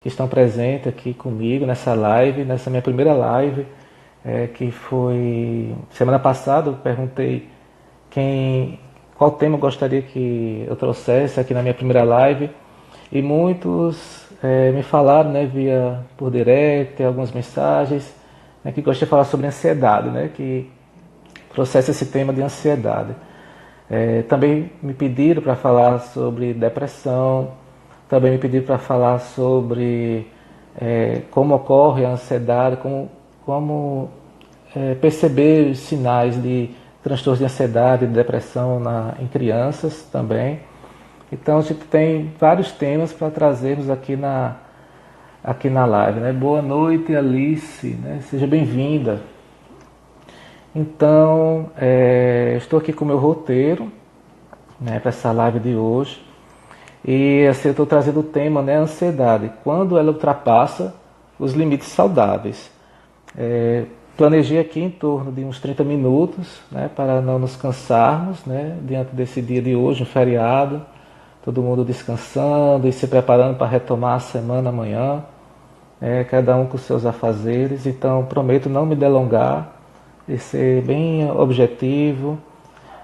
que estão presentes aqui comigo nessa live, nessa minha primeira live, que foi semana passada. Eu perguntei qual tema eu gostaria que eu trouxesse aqui na minha primeira live, e muitos me falaram, né, via por direct, algumas mensagens, né, que gostaria de falar sobre ansiedade, né, que trouxesse esse tema de ansiedade. Também me pediram para falar sobre depressão, também me pediram para falar sobre como ocorre a ansiedade, como perceber os sinais de transtornos de ansiedade e de depressão em crianças também. Então a gente tem vários temas para trazermos aqui na live, né? Boa noite, Alice, né? Seja bem-vinda. Então, estou aqui com o meu roteiro, né, para essa live de hoje. E assim, eu estou trazendo o tema, né, ansiedade, quando ela ultrapassa os limites saudáveis. Planejei aqui em torno de uns 30 minutos, né, para não nos cansarmos, né, diante desse dia de hoje, um feriado, todo mundo descansando e se preparando para retomar a semana amanhã, cada um com seus afazeres. Então prometo não me delongar e ser bem objetivo,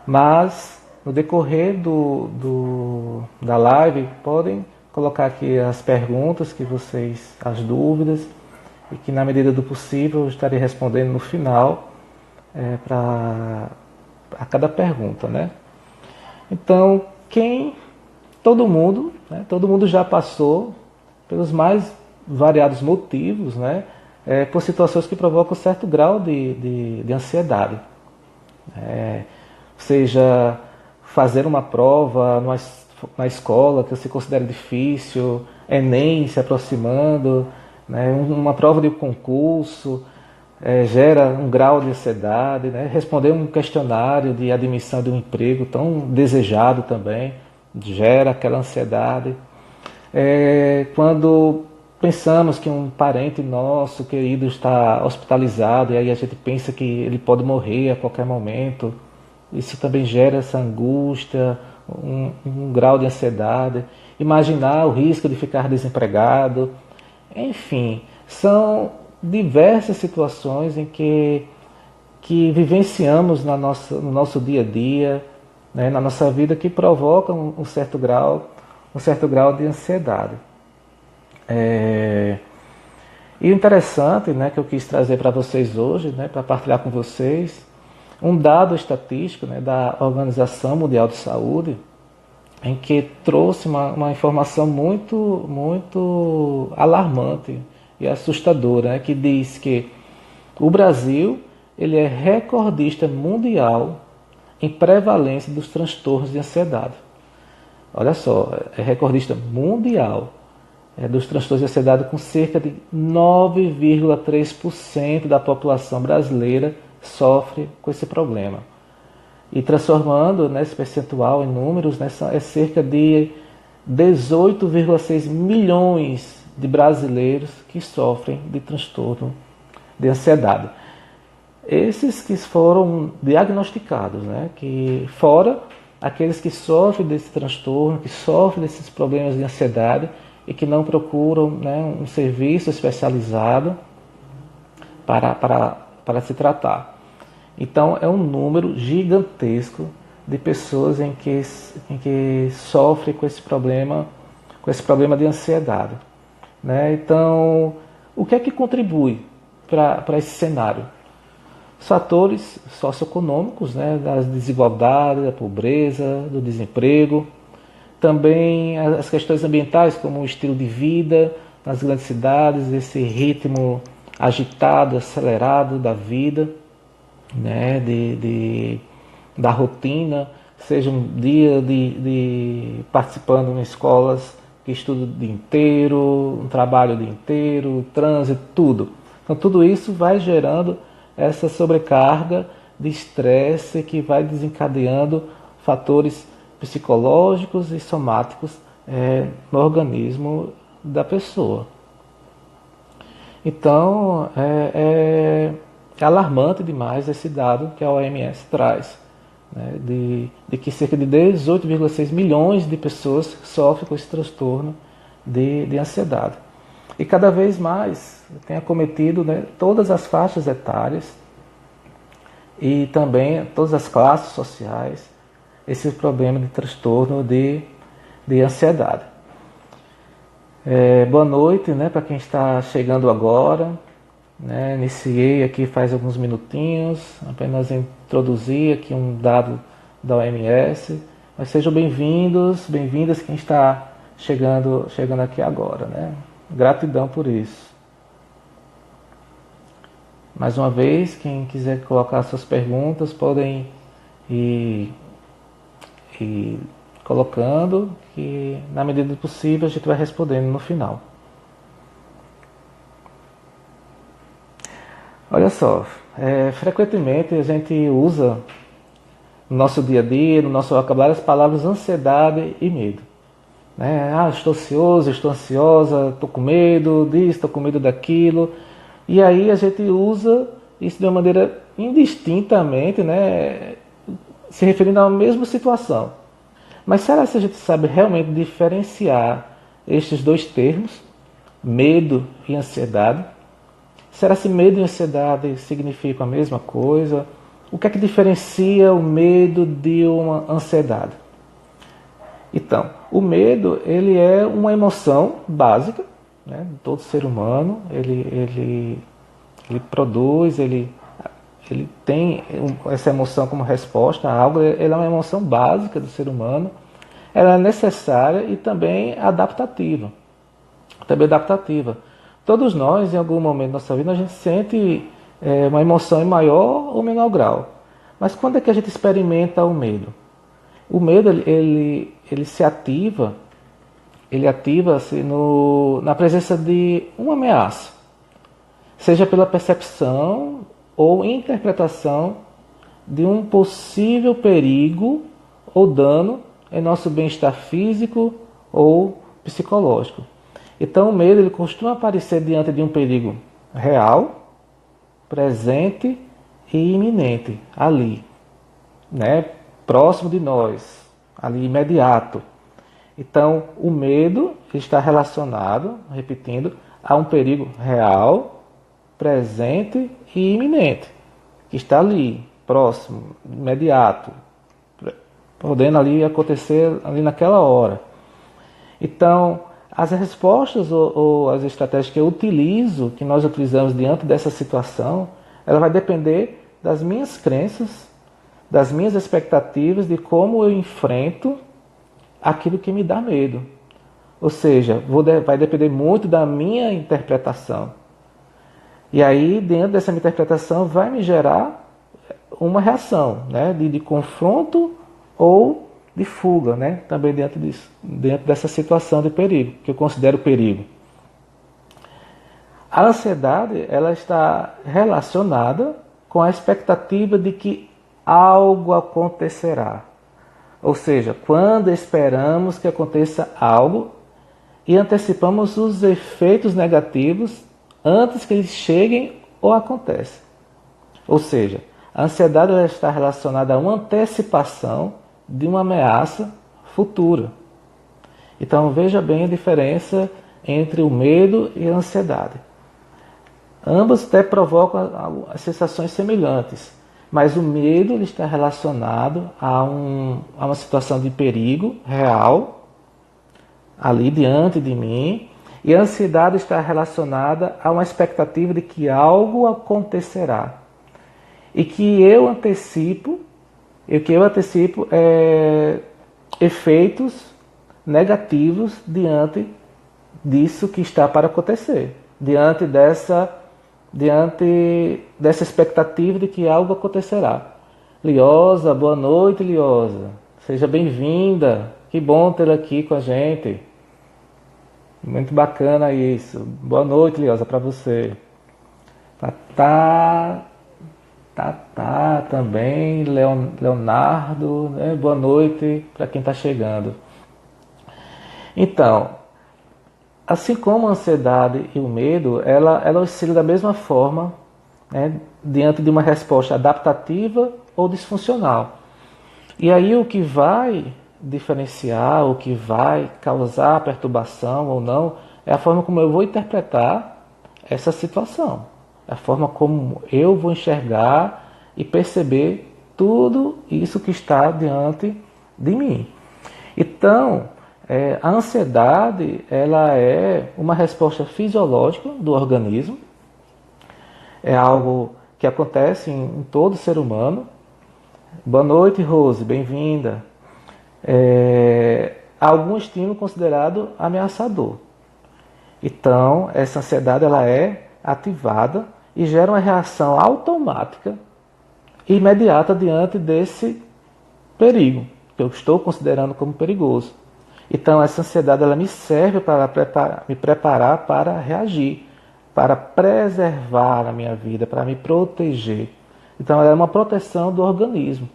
mas no decorrer da live podem colocar aqui as perguntas as dúvidas, e que na medida do possível eu estarei respondendo no final a cada pergunta, né? Então, todo mundo, né, todo mundo já passou pelos mais variados motivos, né, por situações que provocam certo grau de ansiedade. Seja fazer uma prova na escola que você considera difícil, Enem se aproximando, né, uma prova de concurso gera um grau de ansiedade, né, responder um questionário de admissão de um emprego tão desejado também gera aquela ansiedade. Quando pensamos que um parente nosso querido está hospitalizado e aí a gente pensa que ele pode morrer a qualquer momento, isso também gera essa angústia, um grau de ansiedade. Imaginar o risco de ficar desempregado. Enfim, são diversas situações em que vivenciamos no nosso dia a dia, né, na nossa vida, que provocam um certo grau de ansiedade. E o interessante, né, que eu quis trazer para vocês hoje, né, para partilhar com vocês, um dado estatístico, né, da Organização Mundial de Saúde, em que trouxe uma informação muito alarmante e assustadora, né, que diz que o Brasil ele é recordista mundial em prevalência dos transtornos de ansiedade. Olha só, é recordista mundial dos transtornos de ansiedade, com cerca de 9,3% da população brasileira sofre com esse problema. E transformando, né, esse percentual em números, né, é cerca de 18,6 milhões de brasileiros que sofrem de transtorno de ansiedade. Esses que foram diagnosticados, né, que fora aqueles que sofrem desse transtorno, que sofrem desses problemas de ansiedade e que não procuram, né, um serviço especializado para se tratar. Então é um número gigantesco de pessoas em que sofrem com esse problema de ansiedade, né? Então, o que é que contribui para esse cenário? Os fatores socioeconômicos, né, das desigualdades, da pobreza, do desemprego, também as questões ambientais, como o estilo de vida nas grandes cidades, esse ritmo agitado, acelerado da vida, né, da rotina, seja um dia de participando em escolas que estudam o dia inteiro, um trabalho o dia inteiro, trânsito, tudo. Então tudo isso vai gerando essa sobrecarga de estresse que vai desencadeando fatores psicológicos e somáticos no organismo da pessoa. Então é alarmante demais esse dado que a OMS traz, né, de que cerca de 18,6 milhões de pessoas sofrem com esse transtorno de ansiedade. E cada vez mais tem acometido, né, todas as faixas etárias e também todas as classes sociais esse problema de transtorno de ansiedade. Boa noite, né, para quem está chegando agora. Né, iniciei aqui faz alguns minutinhos, apenas introduzir aqui um dado da OMS. Mas sejam bem-vindos, bem-vindas quem está chegando aqui agora. Né? Gratidão por isso. Mais uma vez, quem quiser colocar suas perguntas, podem ir colocando, que na medida do possível a gente vai respondendo no final. Olha só, frequentemente a gente usa no nosso dia a dia, no nosso vocabulário, as palavras ansiedade e medo. Né? Estou ansioso, estou ansiosa, estou com medo disso, estou com medo daquilo. E aí a gente usa isso de uma maneira indistintamente, né? Se referindo à mesma situação. Mas será que a gente sabe realmente diferenciar estes dois termos, medo e ansiedade? Será que medo e ansiedade significam a mesma coisa? O que é que diferencia o medo de uma ansiedade? Então, o medo ele é uma emoção básica, né, de todo ser humano. Ele produz, ele tem essa emoção como resposta a algo. Ela é uma emoção básica do ser humano. Ela é necessária e também adaptativa. Todos nós, em algum momento da nossa vida, a gente sente uma emoção em maior ou menor grau. Mas quando é que a gente experimenta o medo? O medo ele se ativa, na presença de uma ameaça, seja pela percepção ou interpretação de um possível perigo ou dano em nosso bem-estar físico ou psicológico. Então o medo ele costuma aparecer diante de um perigo real, presente e iminente, ali, né, próximo de nós, ali imediato. Então o medo está relacionado, repetindo, a um perigo real, presente e iminente, que está ali, próximo, imediato, podendo ali acontecer ali naquela hora. Então, as respostas ou as estratégias que eu utilizo, que nós utilizamos diante dessa situação, ela vai depender das minhas crenças, das minhas expectativas, de como eu enfrento aquilo que me dá medo. Ou seja, vai depender muito da minha interpretação. E aí, dentro dessa minha interpretação, vai me gerar uma reação, né, de confronto ou de fuga, né, também dentro dessa situação de perigo, que eu considero perigo. A ansiedade ela está relacionada com a expectativa de que algo acontecerá. Ou seja, quando esperamos que aconteça algo e antecipamos os efeitos negativos antes que eles cheguem ou aconteçam. Ou seja, a ansiedade ela está relacionada a uma antecipação de uma ameaça futura. Então veja bem a diferença entre o medo e a ansiedade. Ambas até provocam sensações semelhantes, mas o medo ele está relacionado a uma situação de perigo real, ali diante de mim, e a ansiedade está relacionada a uma expectativa de que algo acontecerá. E que eu antecipo efeitos negativos diante disso que está para acontecer, diante dessa expectativa de que algo acontecerá. Liosa, boa noite, Liosa. Seja bem-vinda. Que bom tê-la aqui com a gente. Muito bacana isso. Boa noite, Liosa, para você. Tá também, Leonardo, né? Boa noite para quem está chegando. Então, assim como a ansiedade e o medo, ela oscila da mesma forma, né, diante de uma resposta adaptativa ou disfuncional. E aí o que vai diferenciar, o que vai causar perturbação ou não, é a forma como eu vou interpretar essa situação, é a forma como eu vou enxergar e perceber tudo isso que está diante de mim. Então, a ansiedade, ela é uma resposta fisiológica do organismo, é algo que acontece em todo ser humano. Boa noite, Rose, bem-vinda. Algum estímulo considerado ameaçador. Então, essa ansiedade ela é ativada e gera uma reação automática e imediata diante desse perigo, que eu estou considerando como perigoso. Então, essa ansiedade ela me serve para me preparar para reagir, para preservar a minha vida, para me proteger. Então, ela é uma proteção do organismo.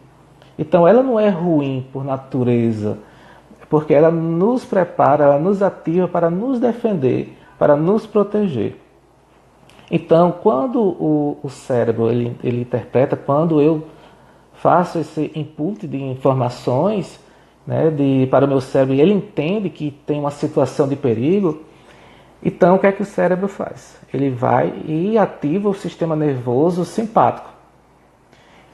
Então, ela não é ruim por natureza, porque ela nos prepara, ela nos ativa para nos defender, para nos proteger. Então, quando o cérebro ele interpreta, quando eu faço esse input de informações, né, para o meu cérebro, e ele entende que tem uma situação de perigo, então o que é que o cérebro faz? Ele vai e ativa o sistema nervoso simpático.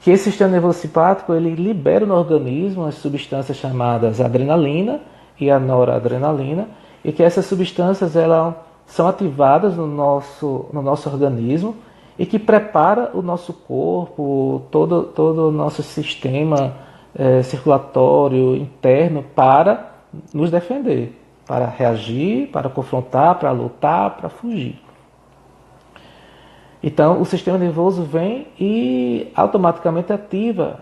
Que esse sistema nervoso simpático ele libera no organismo as substâncias chamadas adrenalina e a noradrenalina, e que essas substâncias elas são ativadas no nosso organismo e que prepara o nosso corpo, todo o nosso sistema circulatório interno para nos defender, para reagir, para confrontar, para lutar, para fugir. Então, o sistema nervoso vem e automaticamente ativa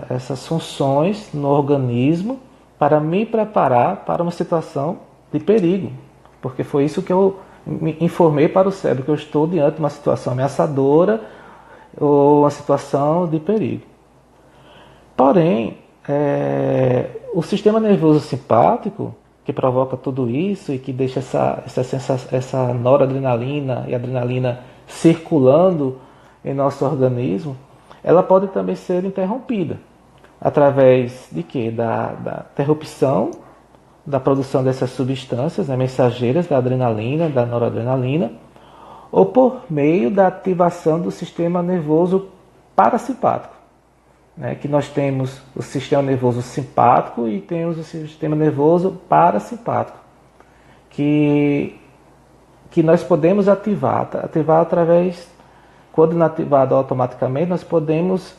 essas funções no organismo para me preparar para uma situação de perigo. Porque foi isso que eu me informei para o cérebro, que eu estou diante de uma situação ameaçadora ou uma situação de perigo. Porém, o sistema nervoso simpático, que provoca tudo isso e que deixa essa noradrenalina e adrenalina circulando em nosso organismo, ela pode também ser interrompida através de quê? Da interrupção da produção dessas substâncias, né, mensageiras da adrenalina, da noradrenalina, ou por meio da ativação do sistema nervoso parasimpático, né, que nós temos o sistema nervoso simpático e temos o sistema nervoso parasimpático, que nós podemos ativar através, quando ativado automaticamente, nós podemos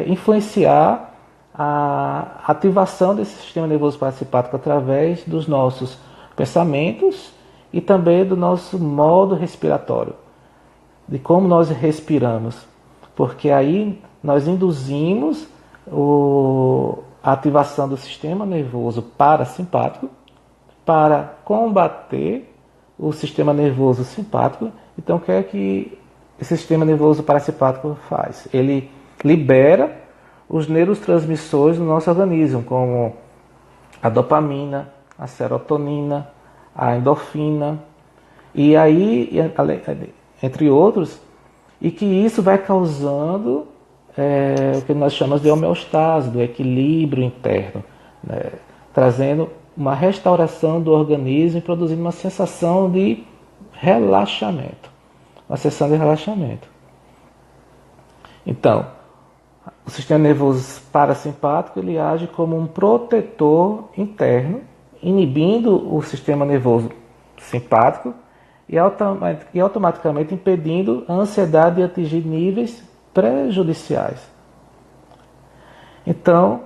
influenciar a ativação desse sistema nervoso parasimpático através dos nossos pensamentos e também do nosso modo respiratório, de como nós respiramos, porque aí nós induzimos a ativação do sistema nervoso parasimpático para combater o sistema nervoso simpático. Então, o que é que esse sistema nervoso parasimpático faz? Ele libera os neurotransmissores do nosso organismo, como a dopamina, a serotonina, a endorfina, e aí, entre outros, e que isso vai causando o que nós chamamos de homeostase, do equilíbrio interno, né? Trazendo uma restauração do organismo e produzindo uma sensação de relaxamento. Uma sensação de relaxamento. Então, o sistema nervoso parasimpático ele age como um protetor interno, inibindo o sistema nervoso simpático e automaticamente impedindo a ansiedade de atingir níveis prejudiciais. Então,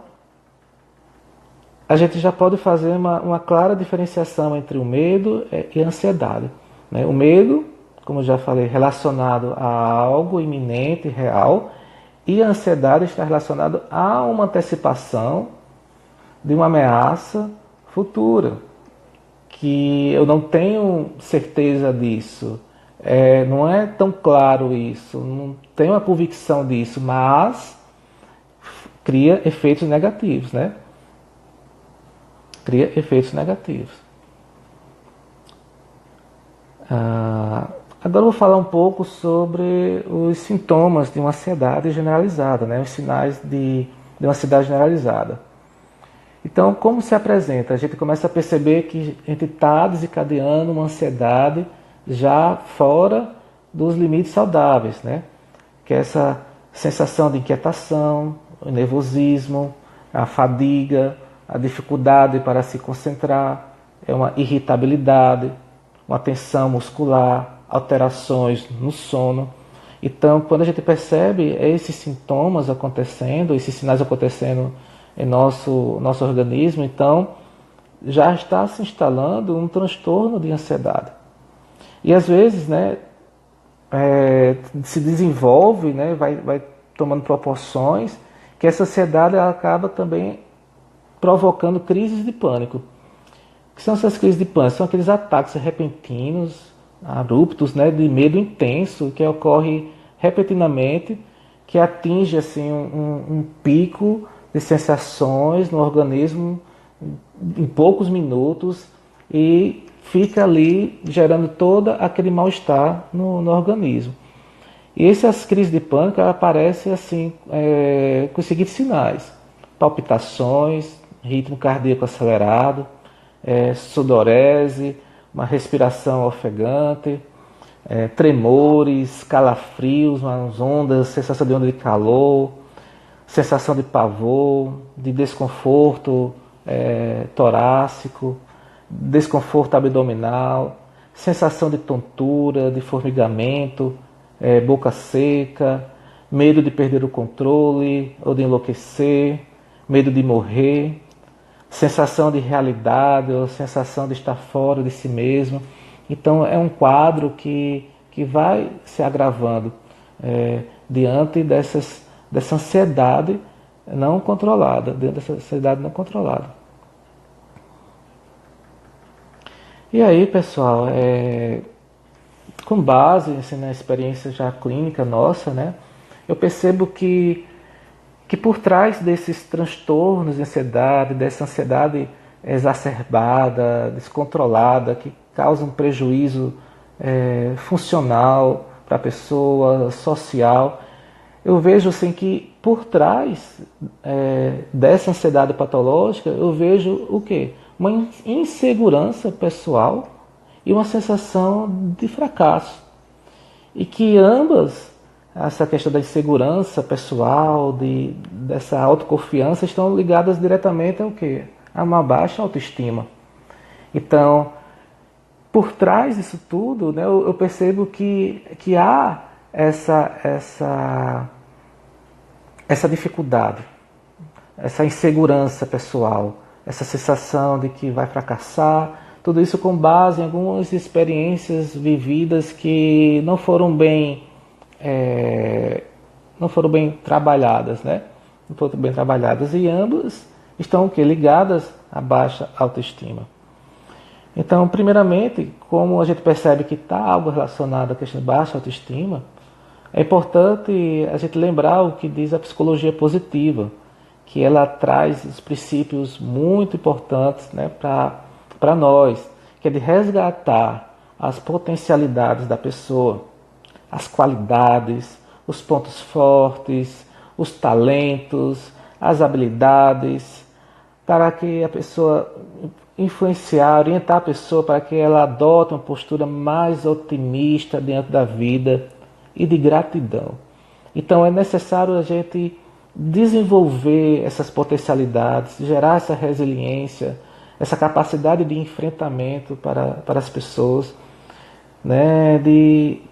a gente já pode fazer uma clara diferenciação entre o medo e a ansiedade, né? O medo, como eu já falei, relacionado a algo iminente, real, e a ansiedade está relacionada a uma antecipação de uma ameaça futura, que eu não tenho certeza disso, não é tão claro isso, não tenho a convicção disso, mas cria efeitos negativos, né? Cria efeitos negativos. Agora eu vou falar um pouco sobre os sintomas de uma ansiedade generalizada, né? Os sinais de uma ansiedade generalizada. Então, como se apresenta? A gente começa a perceber que a gente está desencadeando uma ansiedade já fora dos limites saudáveis, né? Que é essa sensação de inquietação, o nervosismo, a fadiga, a dificuldade para se concentrar, é uma irritabilidade, uma tensão muscular, alterações no sono. Então, quando a gente percebe esses sintomas acontecendo, esses sinais acontecendo em nosso organismo, então já está se instalando um transtorno de ansiedade. E às vezes, né, se desenvolve, né, vai tomando proporções, que essa ansiedade ela acaba também provocando crises de pânico. O que são essas crises de pânico? São aqueles ataques repentinos, abruptos, né, de medo intenso, que ocorre repentinamente, que atinge assim, um pico de sensações no organismo em poucos minutos e fica ali gerando todo aquele mal-estar no organismo. E essas crises de pânico aparecem assim, com os seguintes sinais: palpitações, ritmo cardíaco acelerado, sudorese, uma respiração ofegante, tremores, calafrios, umas ondas, sensação de onda de calor, sensação de pavor, de desconforto torácico, desconforto abdominal, sensação de tontura, de formigamento, boca seca, medo de perder o controle ou de enlouquecer, medo de morrer, sensação de realidade ou sensação de estar fora de si mesmo. Então é um quadro que vai se agravando diante dessa ansiedade não controlada, diante dessa ansiedade não controlada. E aí, pessoal, com base assim, na experiência já clínica nossa, né, eu percebo que por trás desses transtornos de ansiedade, dessa ansiedade exacerbada, descontrolada, que causa um prejuízo funcional para a pessoa, social, eu vejo assim que por trás dessa ansiedade patológica, eu vejo o quê? Uma insegurança pessoal e uma sensação de fracasso. E que ambas, essa questão da insegurança pessoal, dessa autoconfiança, estão ligadas diretamente ao quê? A uma baixa autoestima. Então, por trás disso tudo, né, eu percebo que há essa dificuldade, essa insegurança pessoal, essa sensação de que vai fracassar, tudo isso com base em algumas experiências vividas que não foram bem trabalhadas, né? Não foram bem trabalhadas, e ambas estão ligadas à baixa autoestima. Então, primeiramente, como a gente percebe que está algo relacionado à questão de baixa autoestima, é importante a gente lembrar o que diz a psicologia positiva, que ela traz os princípios muito importantes, né, para nós, que é de resgatar as potencialidades da pessoa, as qualidades, os pontos fortes, os talentos, as habilidades, para que a pessoa influenciar, orientar a pessoa para que ela adote uma postura mais otimista diante da vida e de gratidão. Então é necessário a gente desenvolver essas potencialidades, gerar essa resiliência, essa capacidade de enfrentamento para as pessoas, né, de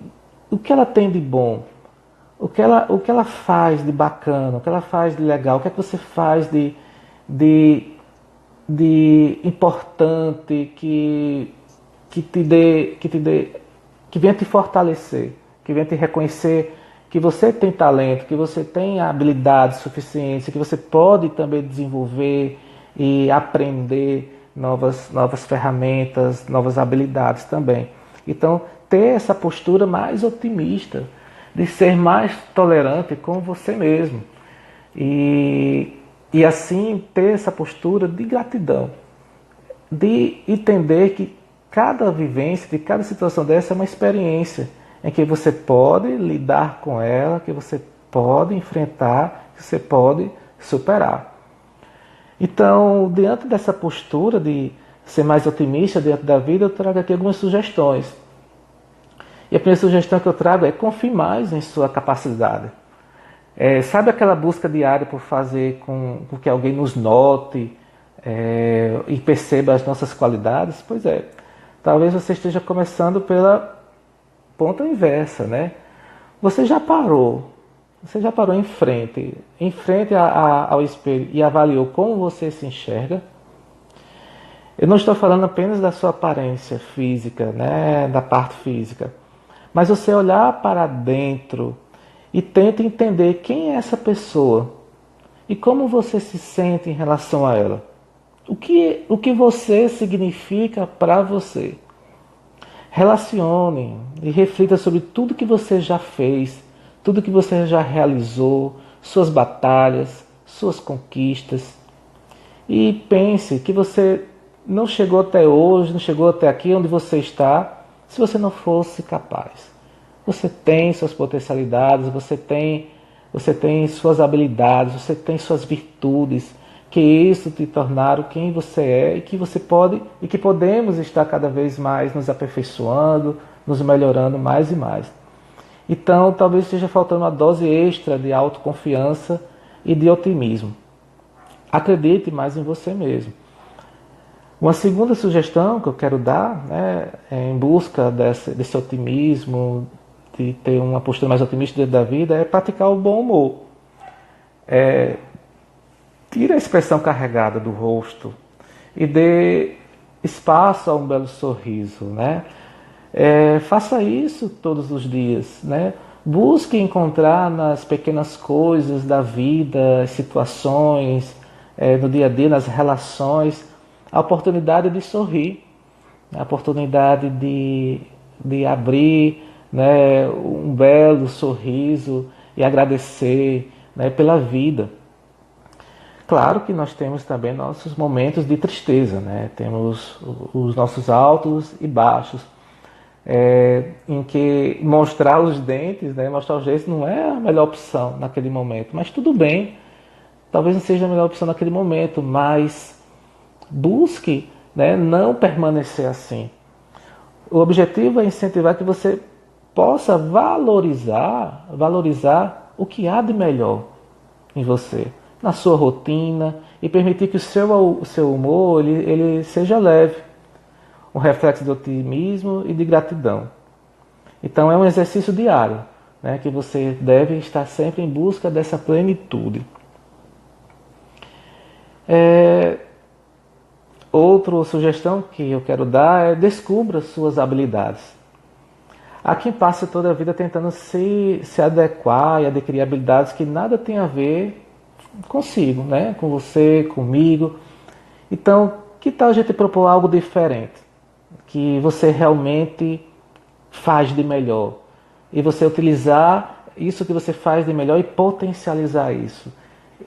o que ela tem de bom, o que ela faz de bacana, o que ela faz de legal, o que é que você faz de importante que venha te fortalecer, que venha te reconhecer que você tem talento, que você tem habilidade suficiente, que você pode também desenvolver e aprender novas ferramentas, novas habilidades também. Então, ter essa postura mais otimista, de ser mais tolerante com você mesmo. E assim ter essa postura de gratidão, de entender que cada vivência, de cada situação dessa é uma experiência em que você pode lidar com ela, que você pode enfrentar, que você pode superar. Então, diante dessa postura de ser mais otimista diante da vida, eu trago aqui algumas sugestões. E a primeira sugestão que eu trago é confie mais em sua capacidade. Sabe aquela busca diária por fazer com que alguém nos note e perceba as nossas qualidades? Pois é, talvez você esteja começando pela ponta inversa, né? Você já parou em frente ao espelho e avaliou como você se enxerga? Eu não estou falando apenas da sua aparência física, né, da parte física, mas você olhar para dentro e tenta entender quem é essa pessoa e como você se sente em relação a ela. O que você significa para você? Relacione e reflita sobre tudo que você já fez, tudo que você já realizou, suas batalhas, suas conquistas. E pense que você não chegou até hoje, não chegou até aqui onde você está, se você não fosse capaz. Você tem suas potencialidades, você tem suas habilidades, você tem suas virtudes, que isso te tornaram quem você é e que você pode e que podemos estar cada vez mais nos aperfeiçoando, nos melhorando mais e mais. Então, talvez esteja faltando uma dose extra de autoconfiança e de otimismo. Acredite mais em você mesmo. Uma segunda sugestão que eu quero dar, né, em busca desse otimismo, de ter uma postura mais otimista dentro da vida, é praticar o bom humor. Tire a expressão carregada do rosto e dê espaço a um belo sorriso, né? Faça isso todos os dias, né? Busque encontrar nas pequenas coisas da vida, as situações, no dia a dia, nas relações, a oportunidade de sorrir, a oportunidade de abrir, né, um belo sorriso e agradecer, né, pela vida. Claro que nós temos também nossos momentos de tristeza, né? Temos os nossos altos e baixos, em que mostrar os dentes, né, mostrar os dentes não é a melhor opção naquele momento, mas tudo bem, talvez não seja a melhor opção naquele momento, mas busque, né, não permanecer assim. O objetivo é incentivar que você possa valorizar o que há de melhor em você, na sua rotina, e permitir que o seu humor ele seja leve, um reflexo de otimismo e de gratidão. Então é um exercício diário, né, que você deve estar sempre em busca dessa plenitude. Outra sugestão que eu quero dar é descubra suas habilidades. Há quem passe toda a vida tentando se adequar e adquirir habilidades que nada tem a ver consigo, né? Com você, comigo. Então, que tal a gente propor algo diferente? Que você realmente faz de melhor. E você utilizar isso que você faz de melhor e potencializar isso.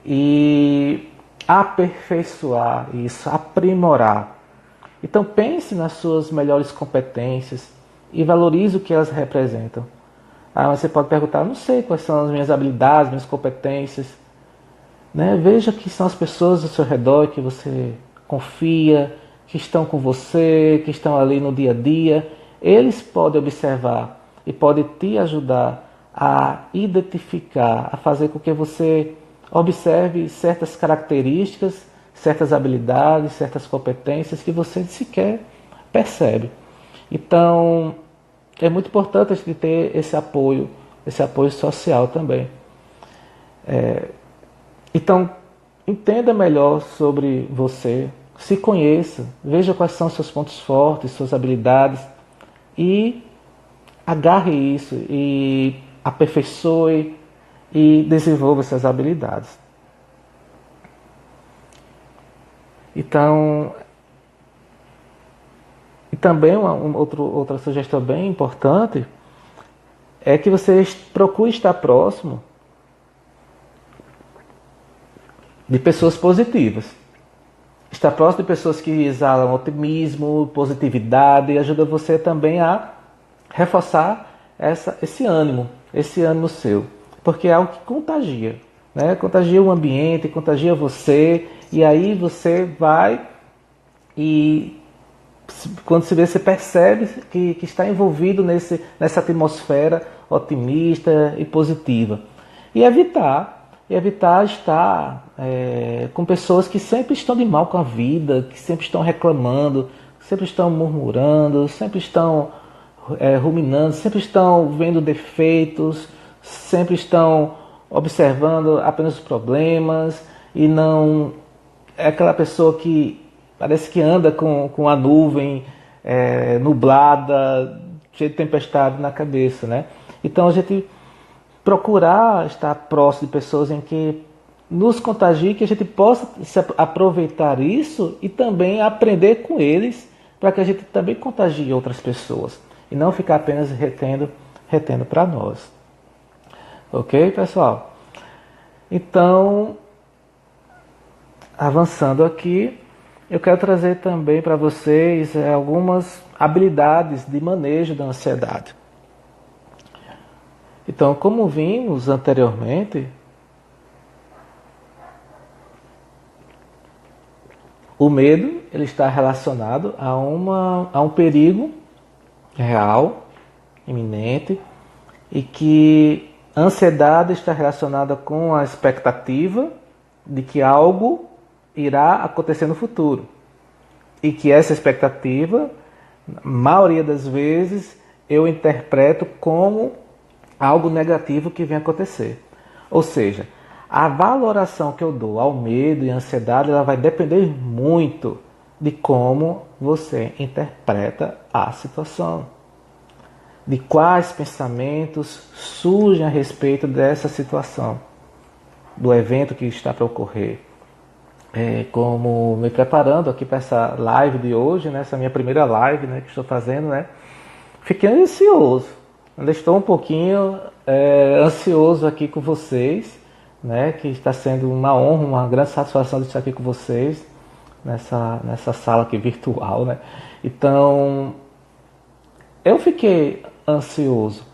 E aperfeiçoar isso, aprimorar. Então pense nas suas melhores competências e valorize o que elas representam. Mas você pode perguntar, não sei quais são as minhas habilidades, minhas competências. Né? Veja que são as pessoas ao seu redor que você confia, que estão com você, que estão ali no dia a dia. Eles podem observar e podem te ajudar a identificar, a fazer com que você observe certas características, certas habilidades, certas competências que você sequer percebe. Então, é muito importante a gente ter esse apoio social também. Então, entenda melhor sobre você, se conheça, veja quais são seus pontos fortes, suas habilidades e agarre isso e aperfeiçoe e desenvolva essas habilidades. Então, e também outra sugestão bem importante é que você procure estar próximo de pessoas positivas. Estar próximo de pessoas que exalam otimismo, positividade e ajuda você também a reforçar esse ânimo seu. Porque é algo que contagia. né? Contagia o ambiente, contagia você, e aí você vai e quando se vê, você percebe que está envolvido nessa atmosfera otimista e positiva. E evitar estar com pessoas que sempre estão de mal com a vida, que sempre estão reclamando, sempre estão murmurando, sempre estão ruminando, sempre estão vendo defeitos, sempre estão observando apenas os problemas e não é aquela pessoa que parece que anda com a nuvem nublada, cheia de tempestade na cabeça, né? Então a gente procurar estar próximo de pessoas em que nos contagie, que a gente possa aproveitar isso e também aprender com eles, para que a gente também contagie outras pessoas e não ficar apenas retendo para nós. Ok, pessoal? Então, avançando aqui, eu quero trazer também para vocês algumas habilidades de manejo da ansiedade. Então, como vimos anteriormente, o medo ele está relacionado a um perigo real, iminente, e que a ansiedade está relacionada com a expectativa de que algo irá acontecer no futuro. E que essa expectativa, na maioria das vezes, eu interpreto como algo negativo que vem acontecer. Ou seja, a valoração que eu dou ao medo e à ansiedade, ela vai depender muito de como você interpreta a situação. De quais pensamentos surgem a respeito dessa situação, do evento que está para ocorrer. Como me preparando aqui para essa live de hoje, né, essa minha primeira live, né, que estou fazendo, né, fiquei ansioso. Ainda estou um pouquinho ansioso aqui com vocês, né, que está sendo uma honra, uma grande satisfação de estar aqui com vocês nessa sala aqui virtual, né. Então, eu fiquei ansioso,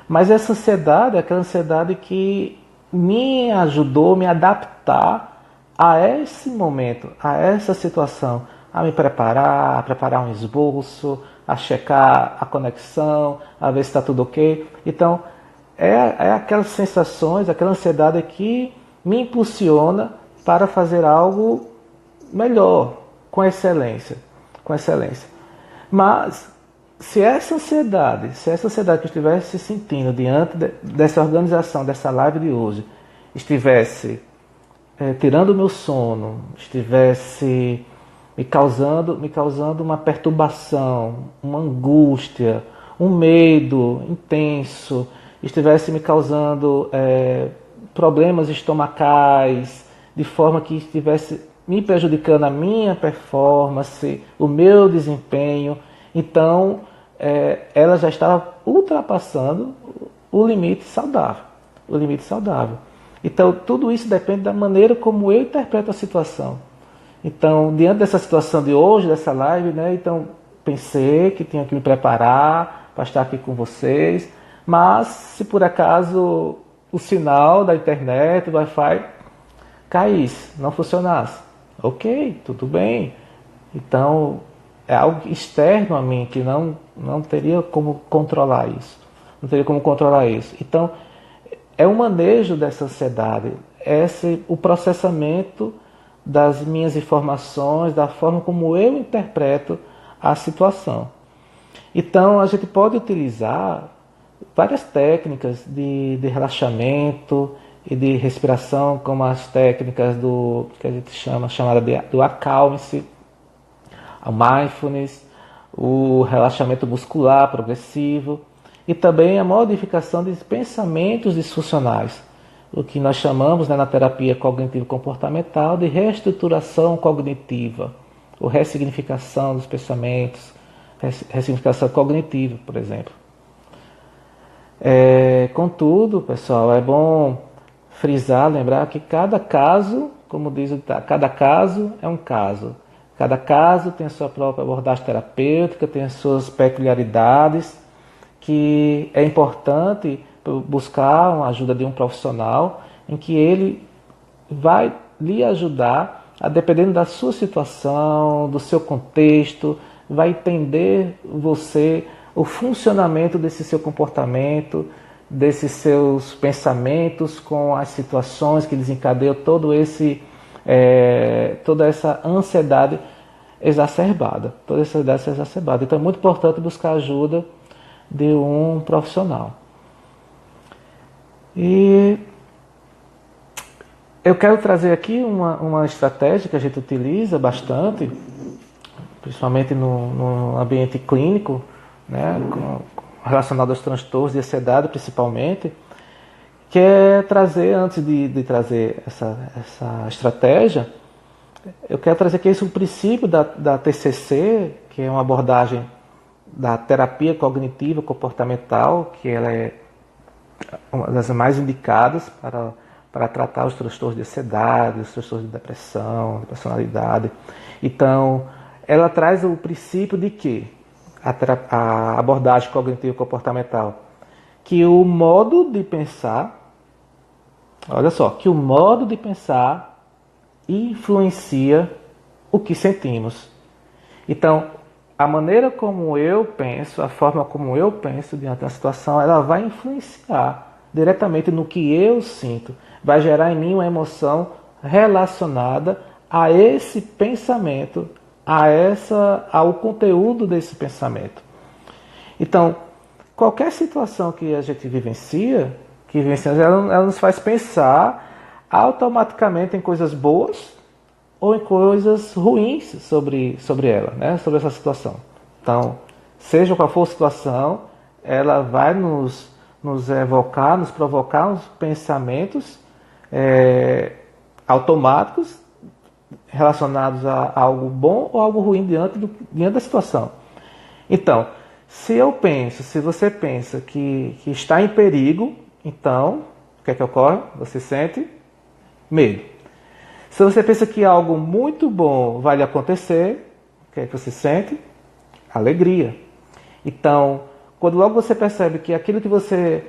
mas essa ansiedade é aquela ansiedade que me ajudou a me adaptar a esse momento, a essa situação, a me preparar, a preparar um esboço, a checar a conexão, a ver se está tudo ok. Então, é aquelas sensações, aquela ansiedade que me impulsiona para fazer algo melhor, com excelência. Mas, se essa ansiedade que eu estivesse sentindo diante dessa organização, dessa live de hoje, estivesse tirando o meu sono, estivesse me causando uma perturbação, uma angústia, um medo intenso, estivesse me causando problemas estomacais, de forma que estivesse me prejudicando a minha performance, o meu desempenho, então ela já estava ultrapassando o limite saudável. Então, tudo isso depende da maneira como eu interpreto a situação. Então, diante dessa situação de hoje, dessa live, né, então pensei que tinha que me preparar para estar aqui com vocês, mas se por acaso o sinal da internet, do Wi-Fi, caísse, não funcionasse, ok, tudo bem. Então, é algo externo a mim que não teria como controlar isso. Então, é o manejo dessa ansiedade, o processamento das minhas informações, da forma como eu interpreto a situação. Então, a gente pode utilizar várias técnicas de relaxamento e de respiração, como as técnicas que a gente chamada do acalme-se, o mindfulness, o relaxamento muscular progressivo, e também a modificação de pensamentos disfuncionais, o que nós chamamos, né, na terapia cognitivo-comportamental de reestruturação cognitiva, ou ressignificação dos pensamentos, ressignificação cognitiva, por exemplo. Contudo, pessoal, é bom frisar, lembrar que cada caso, como diz o ditado, cada caso é um caso. Cada caso tem a sua própria abordagem terapêutica, tem as suas peculiaridades, que é importante buscar a ajuda de um profissional em que ele vai lhe ajudar, a dependendo da sua situação, do seu contexto, vai entender você, o funcionamento desse seu comportamento, desses seus pensamentos com as situações que desencadeiam toda essa ansiedade exacerbada. Então é muito importante buscar ajuda de um profissional. E eu quero trazer aqui uma estratégia que a gente utiliza bastante, principalmente no ambiente clínico, né, relacionado aos transtornos de ansiedade principalmente, que é trazer, antes de trazer essa estratégia, eu quero trazer aqui o princípio da TCC, que é uma abordagem da terapia cognitiva comportamental, que ela é uma das mais indicadas para tratar os transtornos de ansiedade, os transtornos de depressão, de personalidade. Então, ela traz o princípio de que a abordagem cognitivo comportamental, que o modo de pensar, olha só, que o modo de pensar influencia o que sentimos. Então, a maneira como eu penso, a forma como eu penso diante da situação, ela vai influenciar diretamente no que eu sinto, vai gerar em mim uma emoção relacionada a esse pensamento, ao conteúdo desse pensamento. Então, qualquer situação que a gente vivencia, ela nos faz pensar automaticamente em coisas boas ou em coisas ruins sobre ela, né? Sobre essa situação. Então, seja qual for a situação, ela vai nos evocar, nos provocar uns pensamentos automáticos relacionados a algo bom ou algo ruim diante da situação. Então, se você pensa que está em perigo, então, o que é que ocorre? Você sente medo. Se você pensa que algo muito bom vai lhe acontecer, o que é que você sente? Alegria. Então, quando logo você percebe que aquilo que você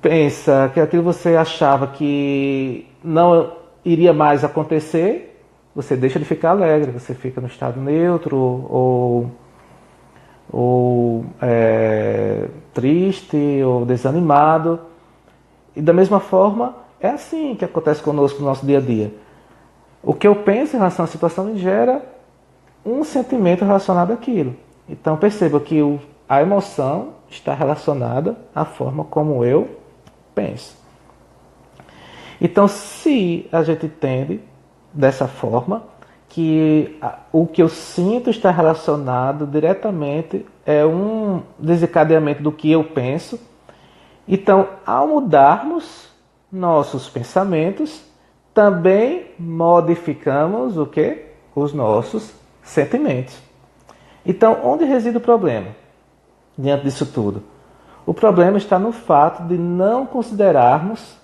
pensa, que aquilo que você achava que não iria mais acontecer, você deixa de ficar alegre, você fica no estado neutro ou triste ou desanimado. E da mesma forma, é assim que acontece conosco no nosso dia a dia. O que eu penso em relação à situação me gera um sentimento relacionado àquilo. Então perceba que a emoção está relacionada à forma como eu penso. Então, se a gente entende dessa forma, que o que eu sinto está relacionado diretamente é um desencadeamento do que eu penso. Então, ao mudarmos nossos pensamentos, também modificamos o quê? Os nossos sentimentos. Então, onde reside o problema diante disso tudo? O problema está no fato de não considerarmos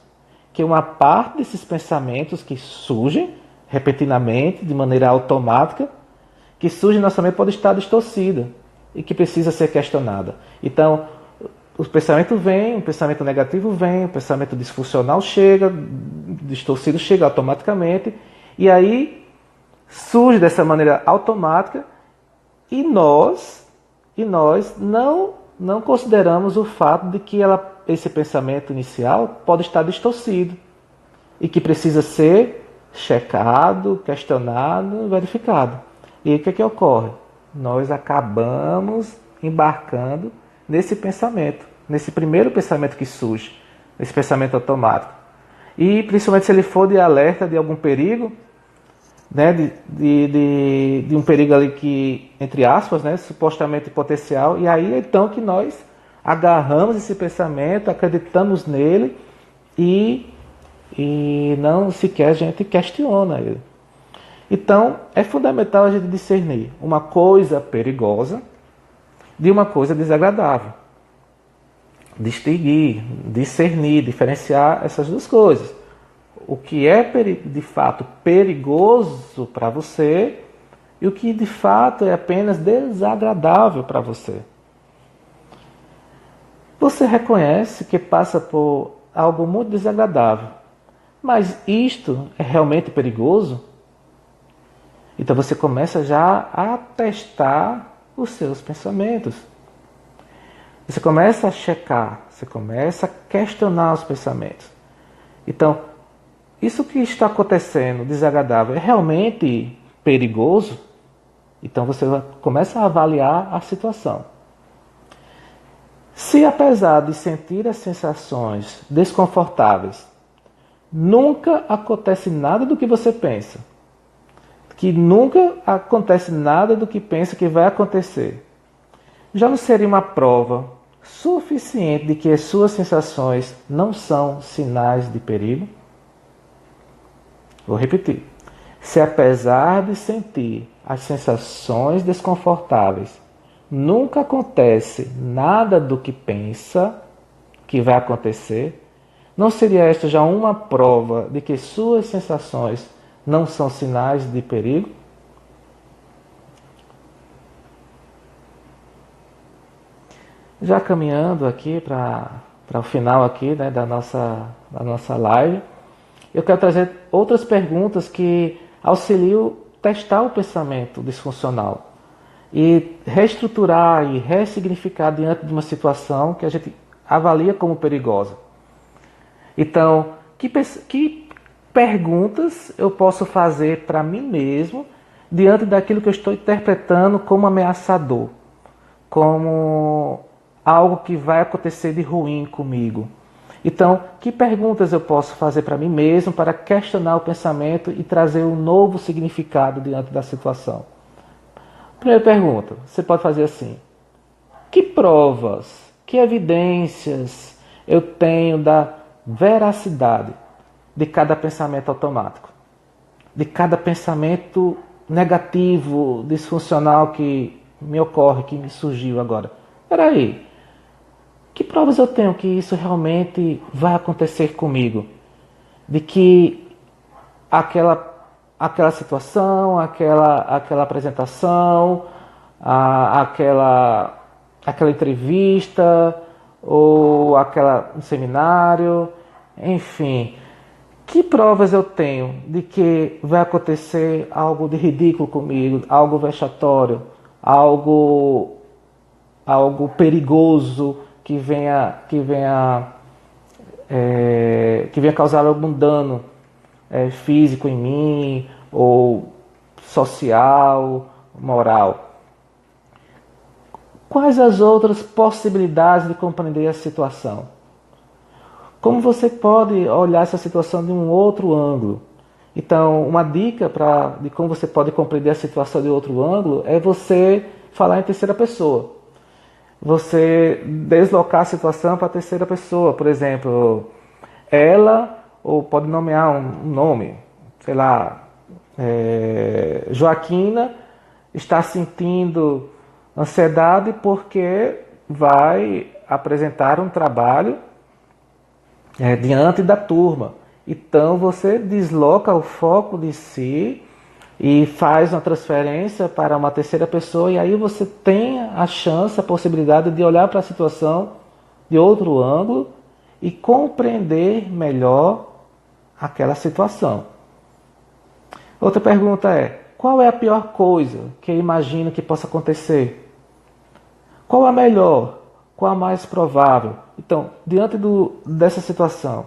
que uma parte desses pensamentos que surgem repentinamente, de maneira automática, que surge na nossa mente pode estar distorcida e que precisa ser questionada. Então, o pensamento vem, o pensamento negativo vem, o pensamento disfuncional chega, distorcido chega automaticamente, e aí surge dessa maneira automática e nós não consideramos o fato de que esse pensamento inicial pode estar distorcido e que precisa ser checado, questionado, verificado. E o que é que ocorre? Nós acabamos embarcando nesse pensamento, nesse primeiro pensamento que surge, nesse pensamento automático. E principalmente se ele for de alerta de algum perigo, né, de um perigo ali que, entre aspas, né, supostamente potencial, e aí então que nós agarramos esse pensamento, acreditamos nele e não sequer a gente questiona ele. Então, é fundamental a gente discernir uma coisa perigosa de uma coisa desagradável. Distinguir, discernir, diferenciar essas duas coisas. O que é de fato perigoso para você e o que de fato é apenas desagradável para você. Você reconhece que passa por algo muito desagradável mas isto é realmente perigoso? Então você começa já a testar os seus pensamentos. Você começa a checar, você começa a questionar os pensamentos. Então, isso que está acontecendo, desagradável, é realmente perigoso? Então você começa a avaliar a situação. Se apesar de sentir as sensações desconfortáveis, nunca acontece nada do que você pensa, que nunca acontece nada do que pensa que vai acontecer, já não seria uma prova suficiente de que as suas sensações não são sinais de perigo? Vou repetir. Se apesar de sentir as sensações desconfortáveis, nunca acontece nada do que pensa que vai acontecer, não seria esta já uma prova de que suas sensações não são sinais de perigo? Já caminhando aqui para o final aqui, né, da nossa live, eu quero trazer outras perguntas que auxiliam testar o pensamento disfuncional e reestruturar e ressignificar diante de uma situação que a gente avalia como perigosa. Então, que perguntas eu posso fazer para mim mesmo diante daquilo que eu estou interpretando como ameaçador, como algo que vai acontecer de ruim comigo? Então, que perguntas eu posso fazer para mim mesmo para questionar o pensamento e trazer um novo significado diante da situação? Primeira pergunta, você pode fazer assim: que provas, que evidências eu tenho da veracidade de cada pensamento automático, de cada pensamento negativo, disfuncional que me ocorre, que me surgiu agora? Espera aí. Que provas eu tenho que isso realmente vai acontecer comigo? De que aquela situação, aquela apresentação, aquela entrevista, ou um seminário, enfim. Que provas eu tenho de que vai acontecer algo de ridículo comigo, algo vexatório, algo perigoso, que venha causar algum dano físico em mim, ou social, moral? Quais as outras possibilidades de compreender a situação? Como você pode olhar essa situação de um outro ângulo? Então, uma dica de como você pode compreender a situação de outro ângulo é você falar em terceira pessoa. Você deslocar a situação para a terceira pessoa. Por exemplo, ela, ou pode nomear um nome, sei lá, Joaquina está sentindo ansiedade porque vai apresentar um trabalho diante da turma. Então você desloca o foco de si e faz uma transferência para uma terceira pessoa, e aí você tem a chance, a possibilidade de olhar para a situação de outro ângulo e compreender melhor aquela situação. Outra pergunta é: qual é a pior coisa que eu imagino que possa acontecer? Qual a melhor? Qual a mais provável? Então, diante dessa situação,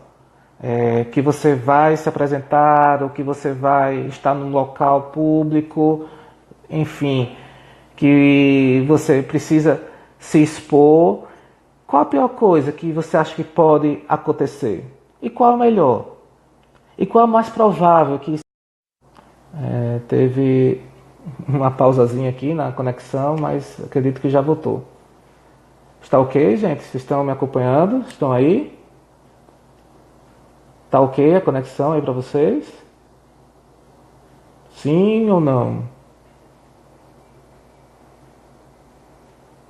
que você vai se apresentar, ou que você vai estar num local público, enfim, que você precisa se expor, qual a pior coisa que você acha que pode acontecer? E qual a melhor? E qual a mais provável que teve uma pausazinha aqui na conexão, mas acredito que já voltou. Está ok, gente? Vocês estão me acompanhando? Estão aí? Tá ok a conexão aí para vocês? Sim ou não?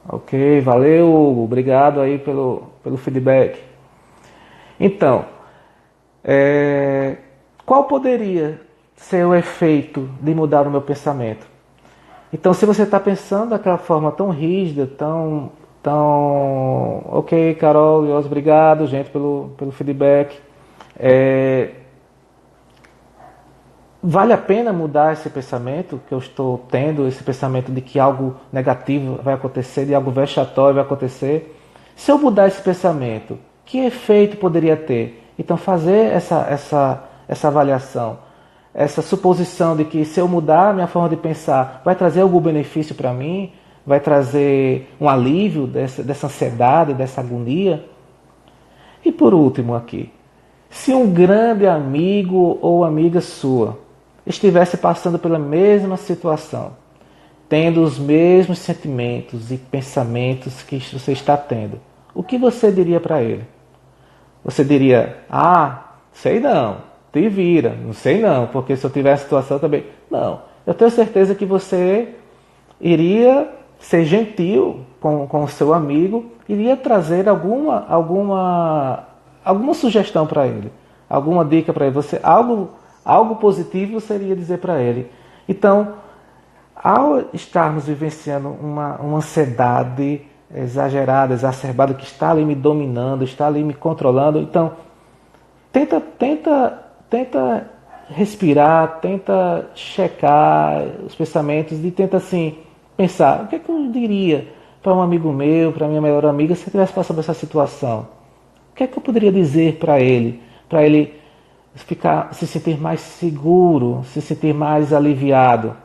Ok, valeu, Hugo. Obrigado aí pelo feedback. Então, qual poderia ser o efeito de mudar o meu pensamento? Então, se você está pensando daquela forma tão rígida, tão ok, Carol, obrigado, gente, pelo feedback. Vale a pena mudar esse pensamento que eu estou tendo, esse pensamento de que algo negativo vai acontecer, de algo vexatório vai acontecer? Se eu mudar esse pensamento, que efeito poderia ter? Então fazer essa avaliação, essa suposição de que se eu mudar a minha forma de pensar, vai trazer algum benefício para mim, vai trazer um alívio dessa ansiedade, dessa agonia. E por último aqui, se um grande amigo ou amiga sua estivesse passando pela mesma situação, tendo os mesmos sentimentos e pensamentos que você está tendo, o que você diria para ele? Você diria, sei não, te vira, não sei não, porque se eu tiver a situação também. Não, eu tenho certeza que você iria ser gentil com o seu amigo, iria trazer alguma sugestão para ele, alguma dica para ele, algo positivo você iria dizer para ele. Então, ao estarmos vivenciando uma ansiedade exagerada, exacerbada, que está ali me dominando, está ali me controlando, então tenta respirar, tenta checar os pensamentos e tenta assim pensar, o que é que eu diria para um amigo meu, para minha melhor amiga, se eu estivesse passando por essa situação? O que é que eu poderia dizer para ele se sentir mais seguro, se sentir mais aliviado?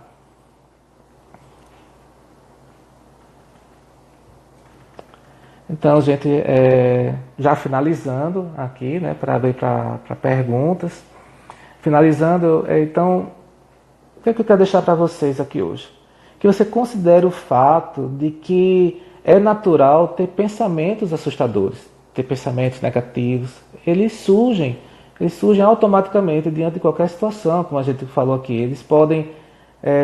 Então, gente, já finalizando aqui, né, para ver para perguntas. Finalizando, então, o que é que eu quero deixar para vocês aqui hoje? Que você considere o fato de que é natural ter pensamentos assustadores, ter pensamentos negativos. Eles surgem automaticamente diante de qualquer situação, como a gente falou aqui. Eles podem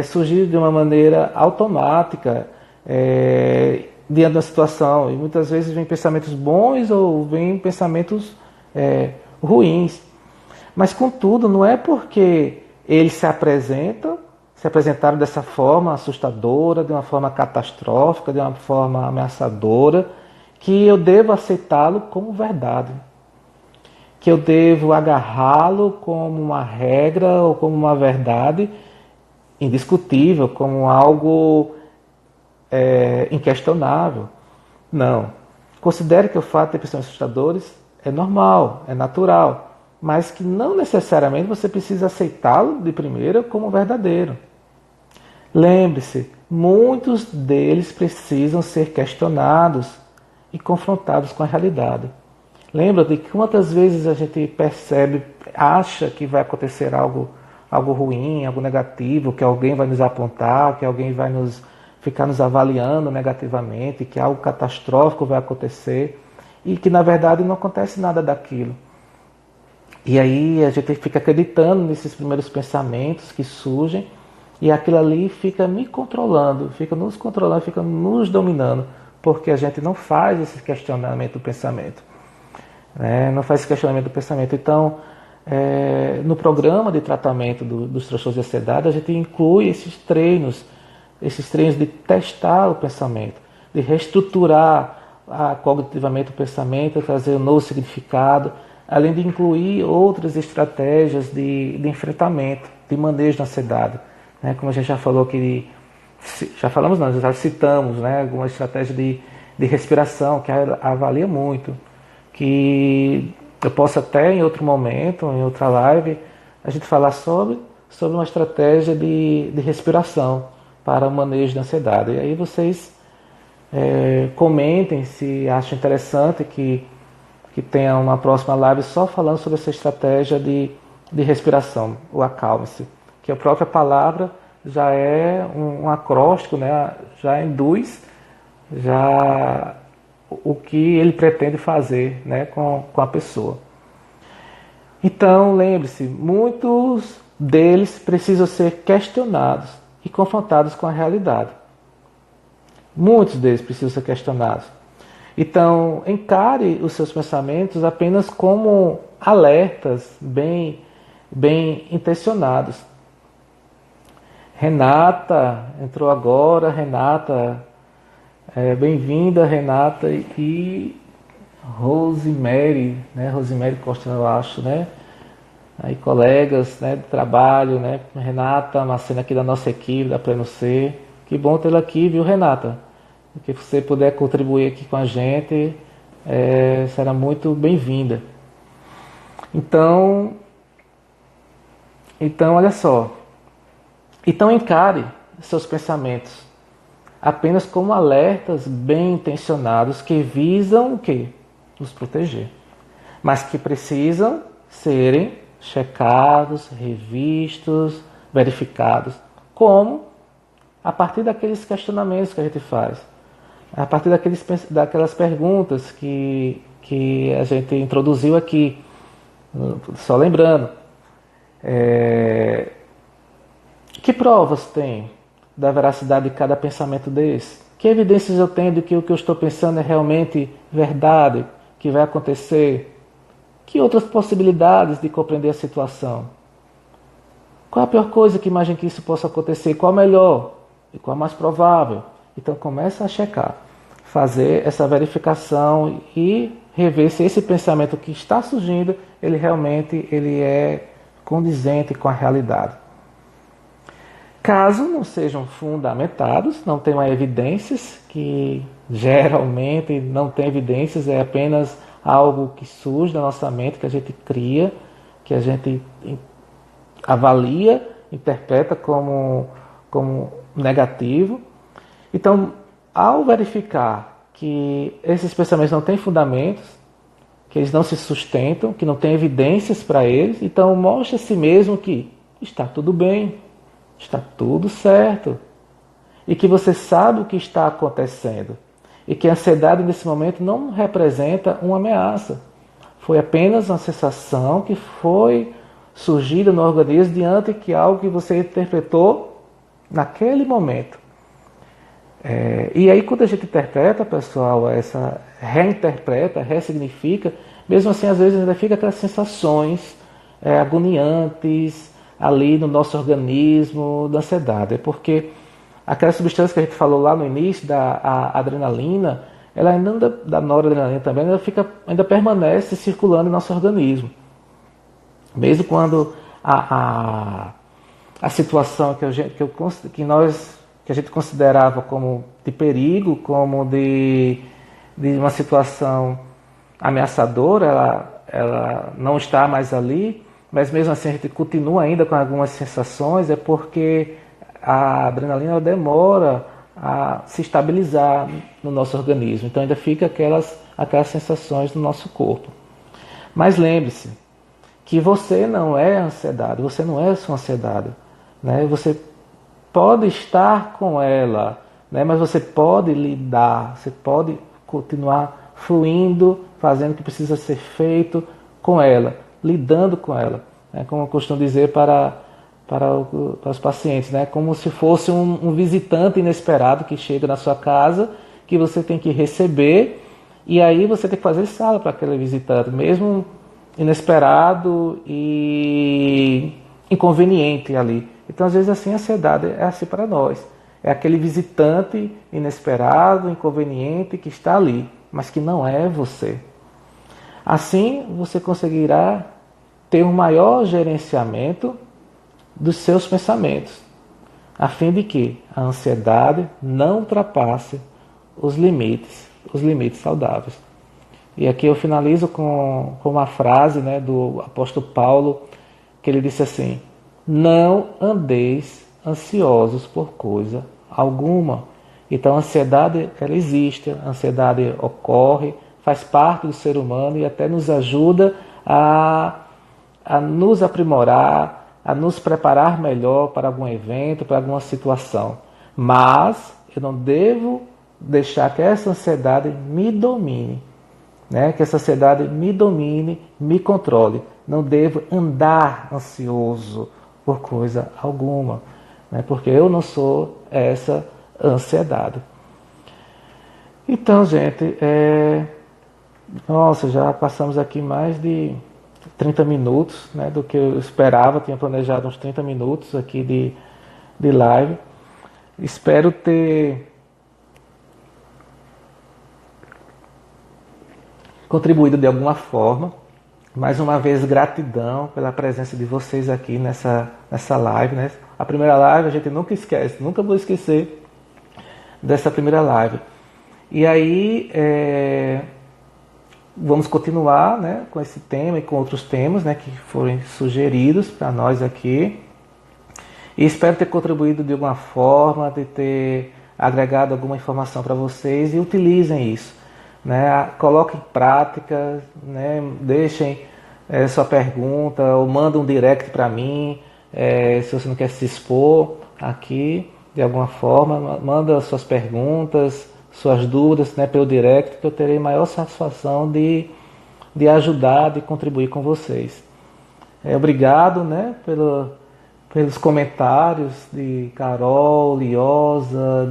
surgir de uma maneira automática, diante da situação, e muitas vezes vêm pensamentos bons ou vêm pensamentos ruins. Mas, contudo, não é porque eles se apresentaram dessa forma assustadora, de uma forma catastrófica, de uma forma ameaçadora, que eu devo aceitá-lo como verdade, que eu devo agarrá-lo como uma regra ou como uma verdade indiscutível, como algo inquestionável. Não. Considere que o fato de ter pensamentos assustadores é normal, é natural, mas que não necessariamente você precisa aceitá-lo de primeira como verdadeiro. Lembre-se, muitos deles precisam ser questionados e confrontados com a realidade. Lembra-te que quantas vezes a gente percebe, acha que vai acontecer algo ruim, algo negativo, que alguém vai nos apontar, que alguém vai ficar nos avaliando negativamente, que algo catastrófico vai acontecer e que na verdade não acontece nada daquilo. E aí a gente fica acreditando nesses primeiros pensamentos que surgem e aquilo ali fica me controlando, fica nos dominando, porque a gente não faz esse questionamento do pensamento. Não faz esse questionamento do pensamento. Então, no programa de tratamento dos transtornos de ansiedade, a gente inclui esses treinos de testar o pensamento, de reestruturar cognitivamente o pensamento, trazer um novo significado, além de incluir outras estratégias de enfrentamento, de manejo da ansiedade. Como a gente já falou aqui, já citamos algumas estratégias de respiração, que avalia muito, que eu posso até em outro momento, em outra live, a gente falar sobre uma estratégia de respiração para o manejo da ansiedade. E aí vocês comentem se acham interessante que tenha uma próxima live só falando sobre essa estratégia de respiração, o acalme-se, que a própria palavra já é um acróstico, já induz o que ele pretende fazer com a pessoa. Então, lembre-se, muitos deles precisam ser questionados e confrontados com a realidade. Muitos deles precisam ser questionados. Então, encare os seus pensamentos apenas como alertas bem intencionados. Renata entrou agora. Renata, bem-vinda, Renata. E Rosemary, Rosemary Costa, eu acho, aí colegas, né, de trabalho, né, Renata, Marcena aqui da nossa equipe, da Pleno C. Que bom tê-la aqui, viu, Renata? Que você puder contribuir aqui com a gente, será muito bem-vinda. Então, olha só. Então encare seus pensamentos apenas como alertas bem intencionados que visam o quê? Nos proteger. Mas que precisam serem checados, revistos, verificados. Como? A partir daqueles questionamentos que a gente faz. A partir daquelas perguntas que a gente introduziu aqui. Só lembrando, que provas tem da veracidade de cada pensamento desse? Que evidências eu tenho de que o que eu estou pensando é realmente verdade, que vai acontecer? Que outras possibilidades de compreender a situação? Qual a pior coisa que imagina que isso possa acontecer? Qual a melhor? E qual a mais provável? Então começa a checar, fazer essa verificação e rever se esse pensamento que está surgindo, ele realmente é condizente com a realidade. Caso não sejam fundamentados, não tenham evidências, que geralmente não tem evidências, é apenas algo que surge da nossa mente, que a gente cria, que a gente avalia, interpreta como negativo. Então, ao verificar que esses pensamentos não têm fundamentos, que eles não se sustentam, que não tem evidências para eles, então mostre a si mesmo que está tudo bem, está tudo certo, e que você sabe o que está acontecendo, e que a ansiedade nesse momento não representa uma ameaça. Foi apenas uma sensação que foi surgida no organismo diante de algo que você interpretou naquele momento. E aí quando a gente interpreta, pessoal, reinterpreta, ressignifica, mesmo assim às vezes ainda fica aquelas sensações agoniantes ali no nosso organismo, da ansiedade. É porque aquela substância que a gente falou lá no início, da adrenalina, ela ainda, da noradrenalina também, ainda permanece circulando em nosso organismo. Mesmo quando a situação que a gente considerava como de perigo, como de uma situação ameaçadora, ela não está mais ali, mas mesmo assim a gente continua ainda com algumas sensações, é porque a adrenalina demora a se estabilizar no nosso organismo. Então ainda fica aquelas sensações no nosso corpo. Mas lembre-se que você não é ansiedade, você não é sua ansiedade. Né? Você pode estar com ela, né? Mas você pode lidar, você pode continuar fluindo, fazendo o que precisa ser feito com ela, lidando com ela. Né? Como eu costumo dizer para os pacientes, né? Como se fosse um visitante inesperado que chega na sua casa, que você tem que receber, e aí você tem que fazer sala para aquele visitante, mesmo inesperado e inconveniente ali. Então, às vezes, assim, a ansiedade é assim para nós. É aquele visitante inesperado, inconveniente que está ali, mas que não é você. Assim, você conseguirá ter um maior gerenciamento dos seus pensamentos, a fim de que a ansiedade não ultrapasse os limites saudáveis. E aqui eu finalizo com uma frase, né, do apóstolo Paulo, que ele disse assim: não andeis ansiosos por coisa alguma. Então a ansiedade, ela existe, a ansiedade ocorre, faz parte do ser humano e até nos ajuda a nos aprimorar, a nos preparar melhor para algum evento, para alguma situação. Mas eu não devo deixar que essa ansiedade me domine. Né? Que essa ansiedade me domine, me controle. Não devo andar ansioso por coisa alguma, né? Porque eu não sou essa ansiedade. Então, gente, nossa, já passamos aqui mais de 30 minutos, né, do que eu esperava. Tinha planejado uns 30 minutos aqui de live. Espero ter contribuído de alguma forma, Mais uma vez, gratidão pela presença de vocês aqui nessa live, né? A primeira live a gente nunca esquece, nunca vou esquecer dessa primeira live. E aí, vamos continuar, né, com esse tema e com outros temas, né, que foram sugeridos para nós aqui. E espero ter contribuído de alguma forma, de ter agregado alguma informação para vocês, e utilizem isso. Né? Coloquem em prática, né? Deixem sua pergunta ou mandem um direct para mim, se você não quer se expor aqui de alguma forma, manda suas perguntas, suas dúvidas, né, pelo direct, que eu terei maior satisfação de ajudar, de contribuir com vocês. Obrigado, né, pelos comentários de Carol, Liosa,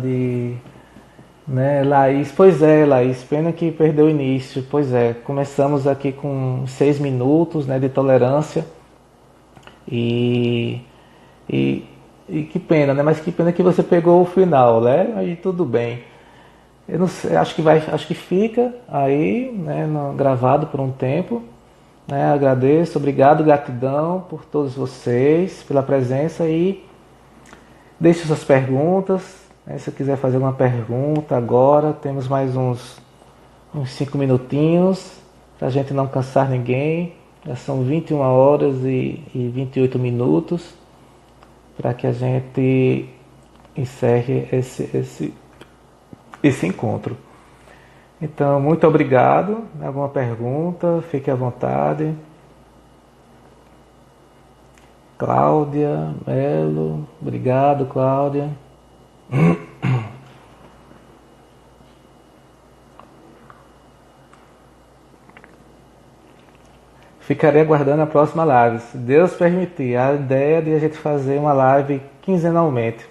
né, Laís. Pois é, Laís, pena que perdeu o início. Pois é, começamos aqui com 6 minutos, né, de tolerância e que pena, né? Mas que pena que você pegou o final, né? Aí tudo bem. Eu não sei, acho que fica aí, né, gravado por um tempo. Né? Agradeço, obrigado, gratidão por todos vocês, pela presença, e deixe suas perguntas. Né? Se quiser fazer uma pergunta agora, temos mais uns 5 minutinhos, para a gente não cansar ninguém. Já são 21 horas e 28 minutos, para que a gente encerre esse encontro. Então, muito obrigado. Alguma pergunta, fique à vontade. Cláudia, Melo, obrigado, Cláudia. Ficarei aguardando a próxima live, se Deus permitir. A ideia é de a gente fazer uma live quinzenalmente.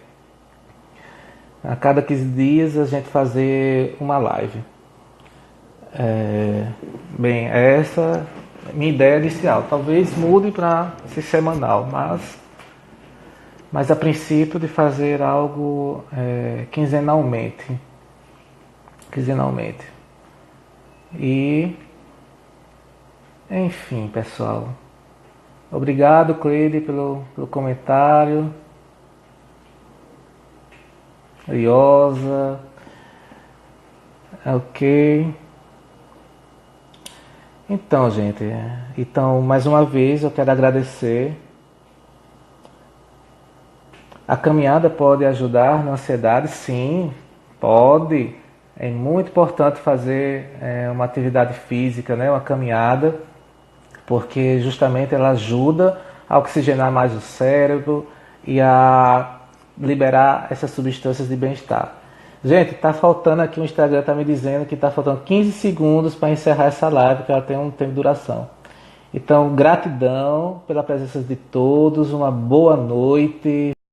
A cada 15 dias a gente fazer uma live. Bem, essa é a minha ideia inicial. Talvez mude para ser semanal, mas a princípio de fazer algo quinzenalmente. E, enfim, pessoal. Obrigado, Cleide, pelo comentário. Iosa. Ok. Então, gente, mais uma vez eu quero agradecer. A caminhada pode ajudar na ansiedade? Sim, pode. É muito importante fazer uma atividade física, né, uma caminhada, porque justamente ela ajuda a oxigenar mais o cérebro e a liberar essas substâncias de bem-estar. Gente, tá faltando aqui, o Instagram tá me dizendo que tá faltando 15 segundos para encerrar essa live, que ela tem um tempo de duração. Então, gratidão pela presença de todos, uma boa noite.